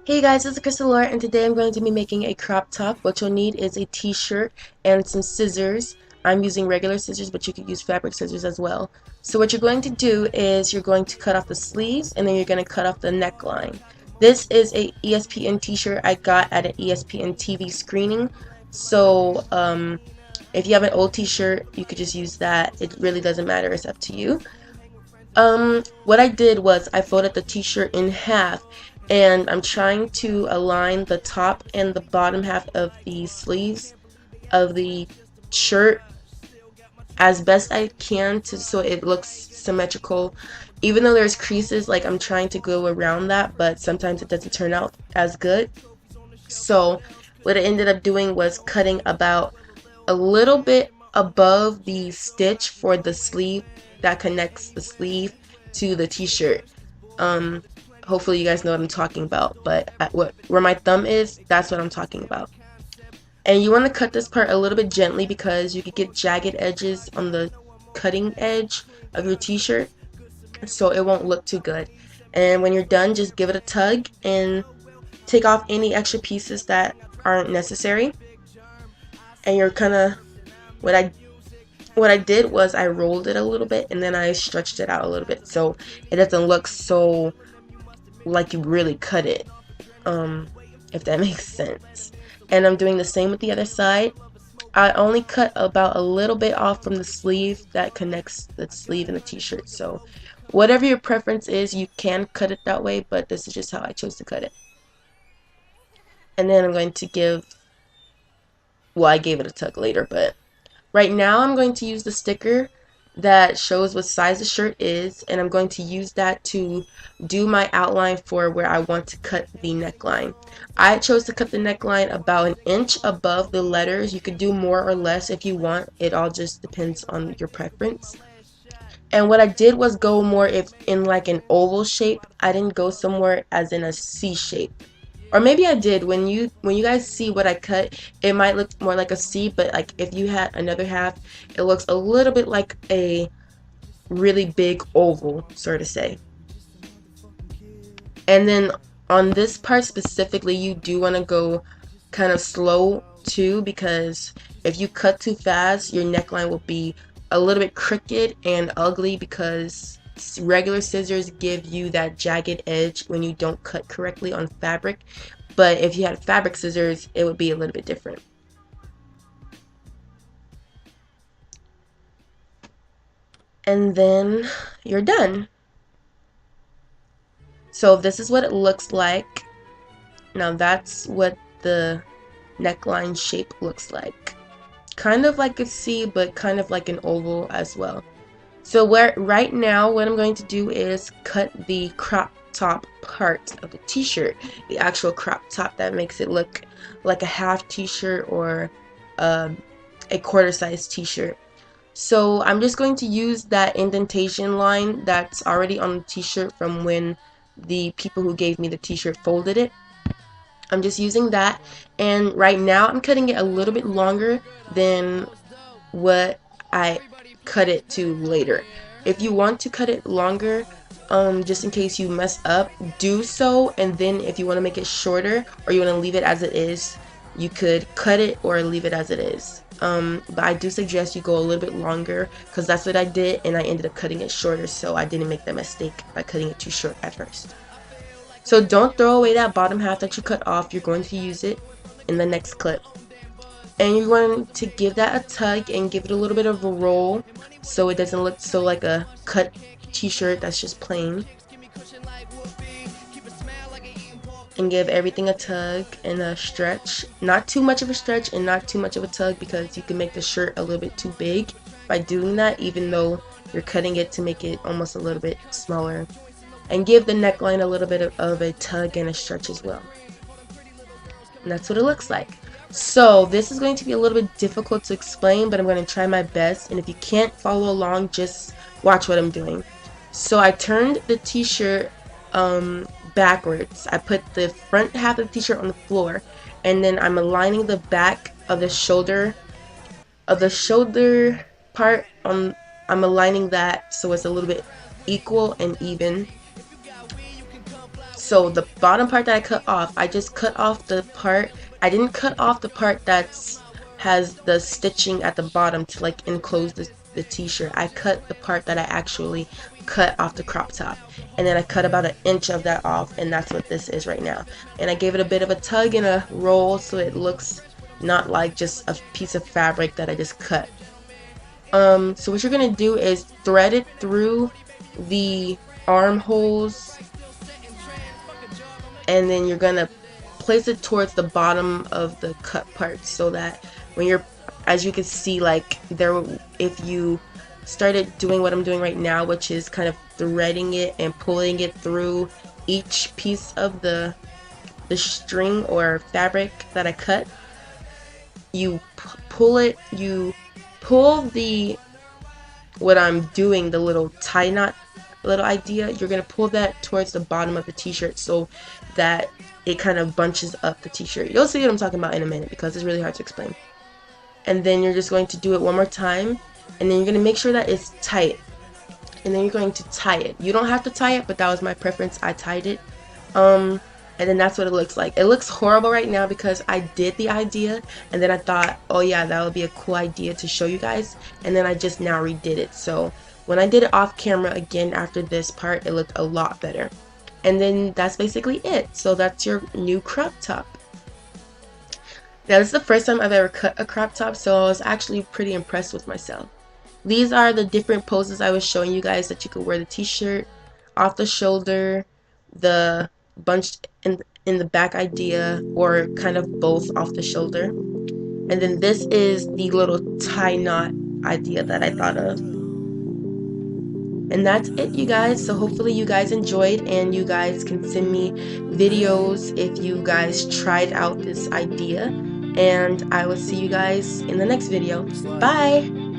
Hey guys, this is Crystal Laura, and today I'm going to be making a crop top. What you'll need is a t-shirt and some scissors. I'm using regular scissors, but you could use fabric scissors as well. So what you're going to do is you're going to cut off the sleeves, and then you're going to cut off the neckline. This is a ESPN t-shirt I got at an ESPN TV screening. So if you have an old t-shirt, you could just use that. It really doesn't matter, it's up to you. What I did was I folded the t-shirt in half, and I'm trying to align the top and the bottom half of the sleeves of the shirt as best I can so it looks symmetrical. Even though there's creases, like, I'm trying to go around that, but sometimes it doesn't turn out as good. So what I ended up doing was cutting about a little bit above the stitch for the sleeve that connects the sleeve to the t-shirt. Hopefully you guys know what I'm talking about, but where my thumb is, that's what I'm talking about. And you want to cut this part a little bit gently because you could get jagged edges on the cutting edge of your t-shirt, so it won't look too good. And when you're done, just give it a tug and take off any extra pieces that aren't necessary. And you're kind of, what I did was I rolled it a little bit and then I stretched it out a little bit so it doesn't look so like you really cut it, if that makes sense. And I'm doing the same with the other side. I only cut about a little bit off from the sleeve that connects the sleeve and the t-shirt, so whatever your preference is, you can cut it that way, but this is just how I chose to cut it. And then I'm going to I gave it a tug later, but right now I'm going to use the sticker that shows what size the shirt is, and I'm going to use that to do my outline for where I want to cut the neckline. I chose to cut the neckline about an inch above the letters. You could do more or less if you want. It all just depends on your preference. And what I did was go more in like an oval shape. I didn't go somewhere as in a C shape. Or maybe I did. When you guys see what I cut, it might look more like a C, but like if you had another half, it looks a little bit like a really big oval, so to say. And then on this part specifically, you do want to go kind of slow too, because if you cut too fast, your neckline will be a little bit crooked and ugly because regular scissors give you that jagged edge when you don't cut correctly on fabric, but if you had fabric scissors, it would be a little bit different. And then you're done. So this is what it looks like. Now that's what the neckline shape looks like. Kind of like a C, but kind of like an oval as well. So right now what I'm going to do is cut the crop top part of the t-shirt, the actual crop top that makes it look like a half t-shirt or a quarter size t-shirt. So I'm just going to use that indentation line that's already on the t-shirt from when the people who gave me the t-shirt folded it. I'm just using that, and right now I'm cutting it a little bit longer than what I cut it to later. If you want to cut it longer, just in case you mess up, do so, and then if you want to make it shorter or you want to leave it as it is, you could cut it or leave it as it is. But I do suggest you go a little bit longer because that's what I did, and I ended up cutting it shorter, so I didn't make that mistake by cutting it too short at first. So don't throw away that bottom half that you cut off. You're going to use it in the next clip. And you're going to give that a tug and give it a little bit of a roll so it doesn't look so like a cut t-shirt that's just plain. And give everything a tug and a stretch. Not too much of a stretch and not too much of a tug because you can make the shirt a little bit too big by doing that, even though you're cutting it to make it almost a little bit smaller. And give the neckline a little bit of a tug and a stretch as well. And that's what it looks like. So this is going to be a little bit difficult to explain, but I'm going to try my best, and if you can't follow along, just watch what I'm doing. So I turned the t-shirt backwards. I put the front half of the t-shirt on the floor, and then I'm aligning the back of the shoulder part on. I'm aligning that so it's a little bit equal and even. So the bottom part that I cut off, I just cut off the part. I didn't cut off the part that's has the stitching at the bottom to like enclose the t-shirt. I cut the part that I actually cut off the crop top, and then I cut about an inch of that off, and that's what this is right now. And I gave it a bit of a tug and a roll so it looks not like just a piece of fabric that I just cut. So what you're gonna do is thread it through the armholes, and then you're gonna place it towards the bottom of the cut part, so that when you're, as you can see, like there, if you started doing what I'm doing right now, which is kind of threading it and pulling it through each piece of the string or fabric that I cut, you pull it, you pull the, what I'm doing, the little tie knot little idea, you're gonna pull that towards the bottom of the t-shirt so that it kind of bunches up the t-shirt. You'll see what I'm talking about in a minute because it's really hard to explain. And then you're just going to do it one more time, and then you're going to make sure that it's tight, and then you're going to tie it. You don't have to tie it, but that was my preference. I tied it. And then that's what it looks like. It looks horrible right now because I did the idea, and then I thought, oh yeah, that would be a cool idea to show you guys, and then I just now redid it. So when I did it off camera again after this part, it looked a lot better. And then that's basically it. So that's your new crop top. Now this is the first time I've ever cut a crop top, so I was actually pretty impressed with myself. These are the different poses I was showing you guys that you could wear the t-shirt, off the shoulder, the bunched in the back idea, or kind of both off the shoulder. And then this is the little tie knot idea that I thought of. And that's it, you guys. So hopefully you guys enjoyed, and you guys can send me videos if you guys tried out this idea. And I will see you guys in the next video. Bye!